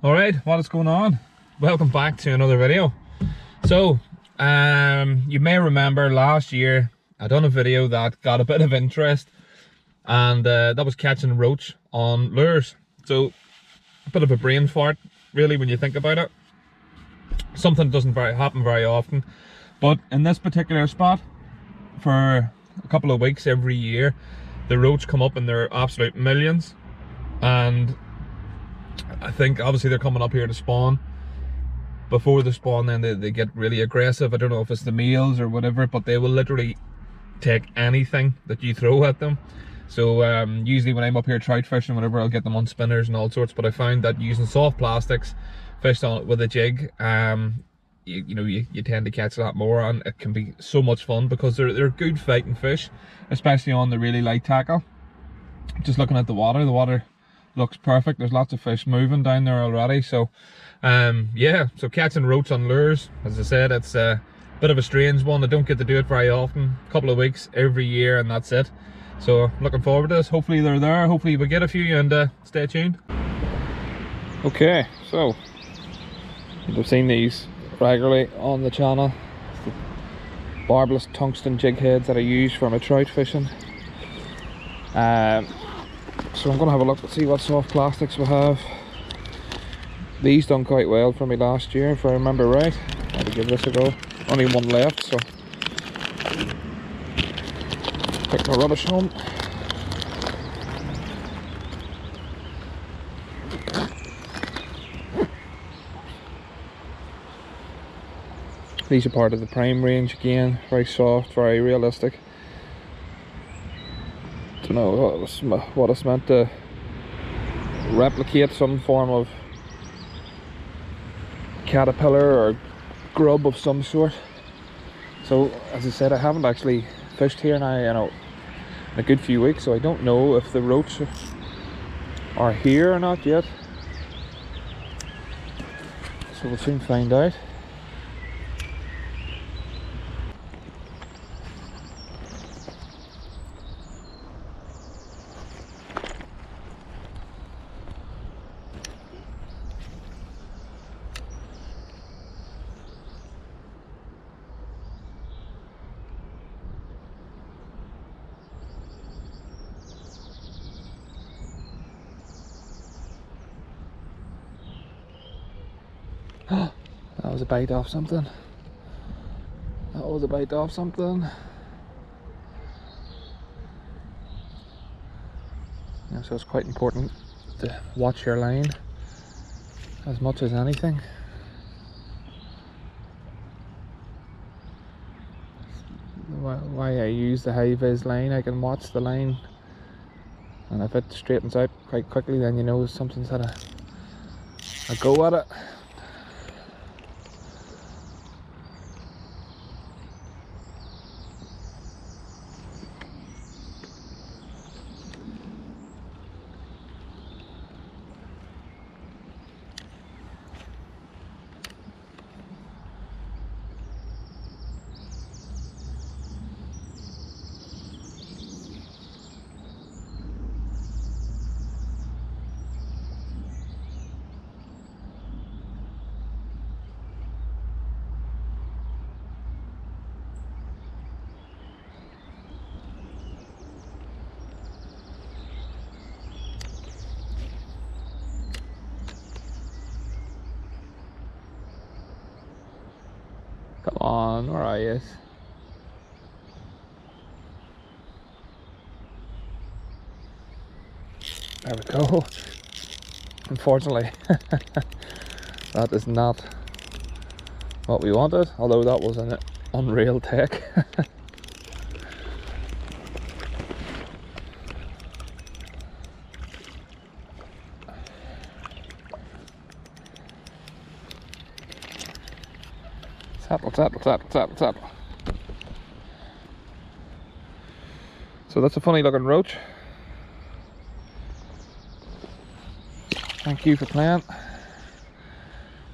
Alright, what is going on? Welcome back to another video. So, you may remember last year I done a video that got a bit of interest, and that was catching roach on lures. So, a bit of a brain fart, really, when you think about it. Something that doesn't happen very often. But in this particular spot, for a couple of weeks every year, the roach come up in their absolute millions. And I think obviously they're coming up here to spawn. Before they spawn, then they get really aggressive. I don't know if it's the males or whatever, but they will literally take anything that you throw at them. So usually when I'm up here trout fishing, whatever, I'll get them on spinners and all sorts. But I found that using soft plastics, fished on it with a jig, you tend to catch a lot more, and it can be so much fun because they're good fighting fish, especially on the really light tackle. Just looking at the water looks perfect. There's lots of fish moving down there already. So yeah, so catching roach on lures, as I said, it's a bit of a strange one. I don't get to do it very often. A couple of weeks every year and that's it. So looking forward to this. Hopefully they're there, hopefully we get a few, and stay tuned. Okay, so you've seen these regularly on the channel. It's the barbless tungsten jig heads that I use for my trout fishing. So I'm going to have a look and see what soft plastics we have. These done quite well for me last year, if I remember right. I'll give this a go. Only one left, so take my rubbish home. These are part of the prime range again. Very soft, very realistic. Don't know what it's meant to replicate, some form of caterpillar or grub of some sort. So as I said, I haven't actually fished here now in a good few weeks, so I don't know if the roach are here or not yet. So we'll soon find out. That was a bite off something. That was a bite off something. Yeah, so it's quite important to watch your line as much as anything. Why I use the high vis line, I can watch the line, and if it straightens out quite quickly, then you know something's had a go at it. Come on, where are you? There we go. Unfortunately, that is not what we wanted, although that was an unreal take. Settle. So that's a funny looking roach. Thank you for playing.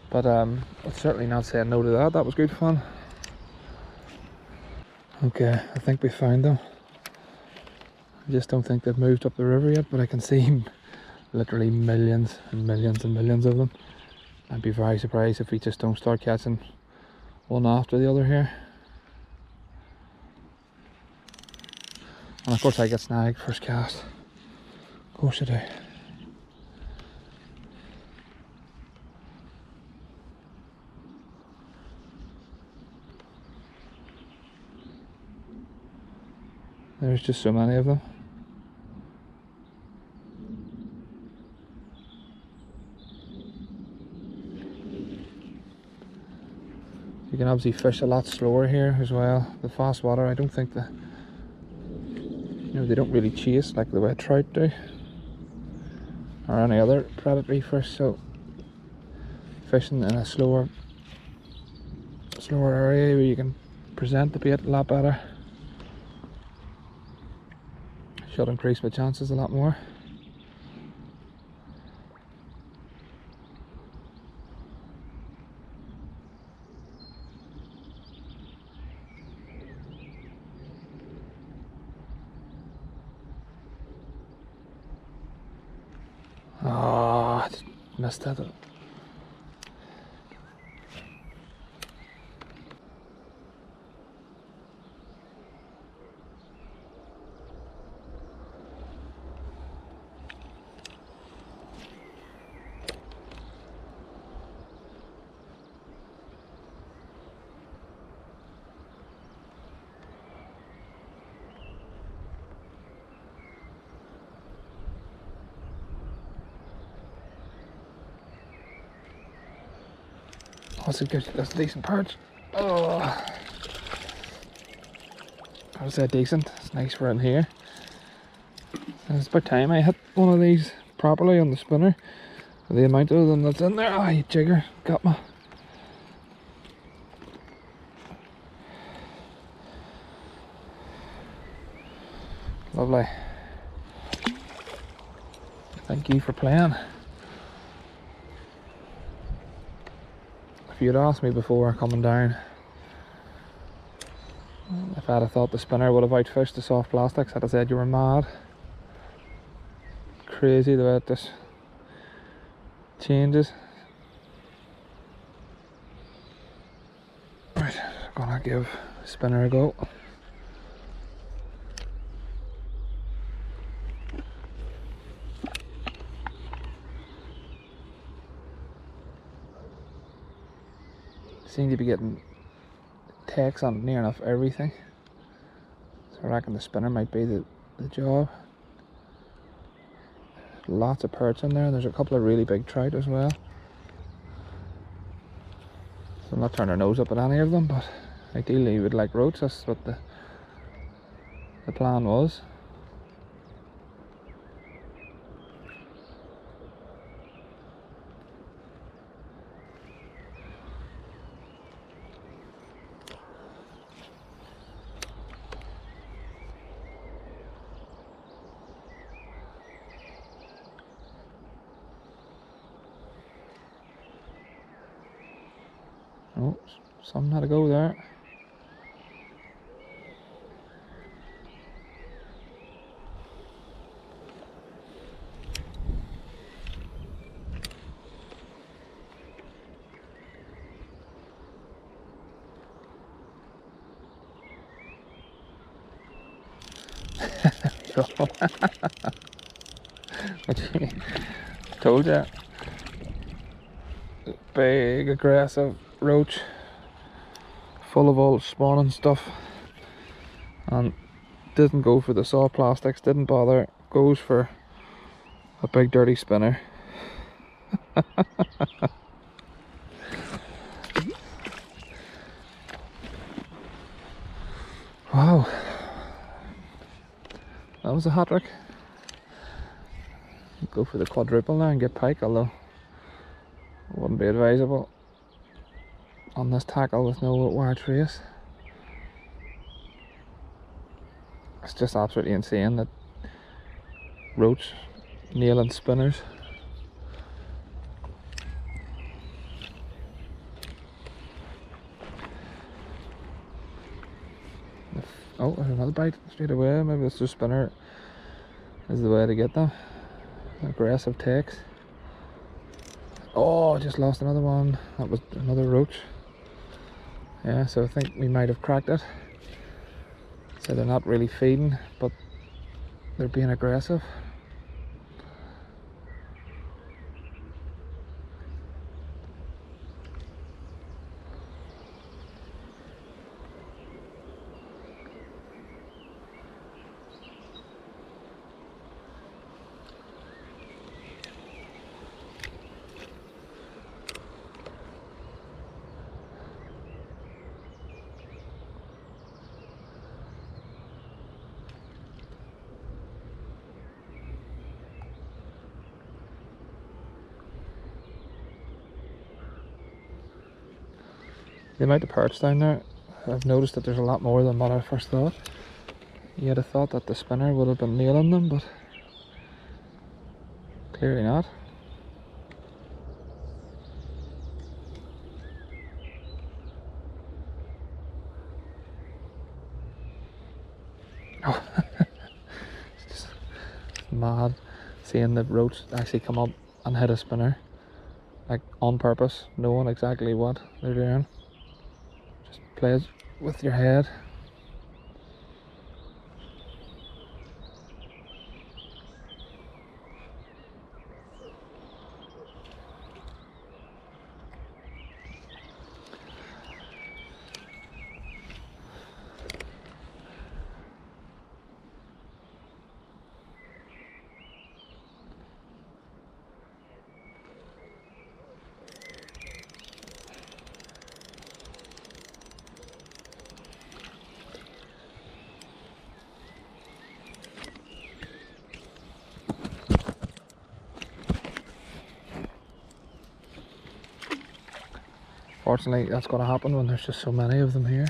But I'm certainly not saying no to that. That was good fun. Okay, I think we found them. I just don't think they've moved up the river yet, but I can see literally millions and millions and millions of them. I'd be very surprised if we just don't start catching one after the other here. And of course I get snagged first cast. Of course I do. There's just so many of them. You can obviously fish a lot slower here as well. The fast water, I don't think they don't really chase like the way trout do, or any other predatory fish. So fishing in a slower area where you can present the bait a lot better should increase my chances a lot more. Oh, I just missed that. That's a decent perch. Oh, I would say decent. It's nice for in here. And it's about time I hit one of these properly on the spinner. The amount of them that's in there. Oh, you jigger, got me. Lovely. Thank you for playing. If you'd asked me before coming down if I'd have thought the spinner would have outfished the soft plastics, I'd have said you were mad. Crazy the way it just changes. Right, gonna give the spinner a go. Seem to be getting takes on near enough everything, so I reckon the spinner might be the job. Lots of perch in there, and there's a couple of really big trout as well. So I'm not turning our nose up at any of them, but ideally we would like roach. That's what the plan was. Oh, something had to go there. Told you. Big, aggressive roach, full of old spawning stuff, and didn't go for the soft plastics, didn't bother, goes for a big dirty spinner. Wow, that was a hat trick. Go for the quadruple now and get pike, although it wouldn't be advisable on this tackle with no wire trace. It's just absolutely insane that roach nailing spinners. Oh, there's another bite straight away. Maybe this spinner is the way to get them. Aggressive takes. Oh, I just lost another one. That was another roach. Yeah, so I think we might have cracked it. So they're not really feeding, but they're being aggressive. The amount of perch down there, I've noticed that there's a lot more than what I first thought. You'd have thought that the spinner would have been nailing them, but clearly not. Oh, it's just mad seeing the roach actually come up and hit a spinner, like on purpose, knowing exactly what they're doing. Just play it with your head. Fortunately, that's going to happen when there's just so many of them here.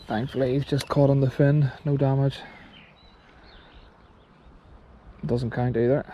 Thankfully, he's just caught on the fin, no damage. Doesn't count either.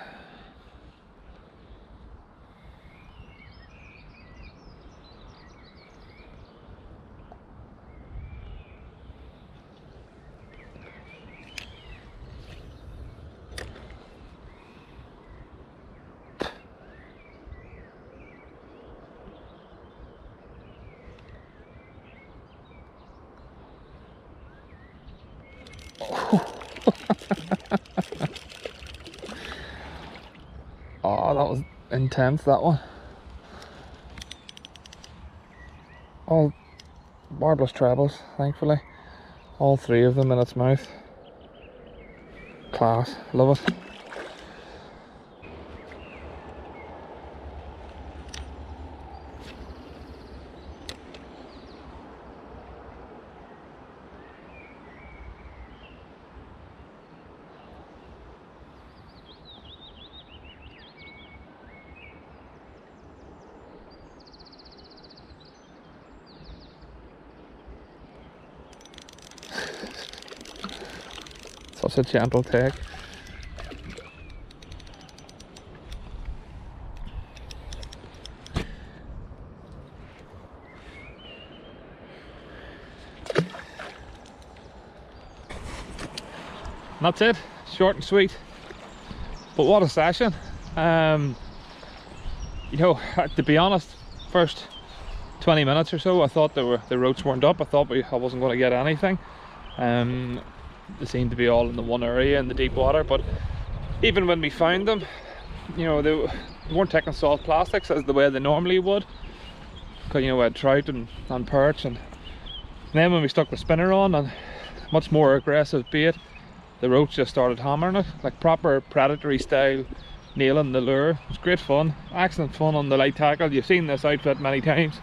Oh, that was intense, that one. All barbless trebles, thankfully. All three of them in its mouth. Class, love it. Such a gentle take. And that's it, short and sweet, but what a session. You know, to be honest, first 20 minutes or so I thought the roach weren't up. I thought I wasn't going to get anything. They seemed to be all in the one area in the deep water, but even when we found them, you know, they weren't taking soft plastics as the way they normally would, because, you know, we had trout and perch, and then when we stuck the spinner on and much more aggressive bait, the roach just started hammering it, like proper predatory style, nailing the lure. It was great fun, excellent fun on the light tackle. You've seen this outfit many times,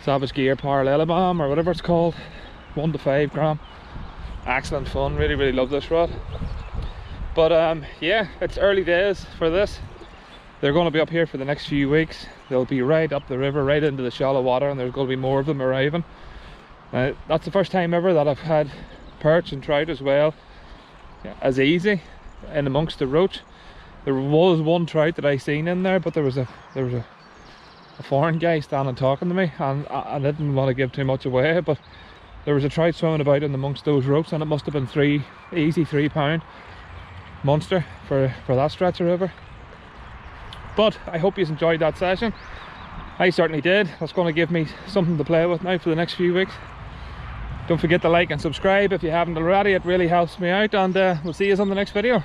Savage Gear Parallelogram or whatever it's called, 1 to 5 gram. Excellent fun, really love this rod. But yeah, it's early days for this. They're going to be up here for the next few weeks. They'll be right up the river, right into the shallow water, and there's going to be more of them arriving. That's the first time ever that I've had perch and trout as well, yeah, as easy in amongst the roach. There was one trout that I seen in there, but there was a foreign guy standing talking to me, and I didn't want to give too much away, but there was a trout swimming about in amongst those roach, and it must have been easy 3 pound. monster for that stretch of river. But I hope you enjoyed that session. I certainly did. That's going to give me something to play with now for the next few weeks. Don't forget to like and subscribe if you haven't already. It really helps me out, and we'll see you on the next video.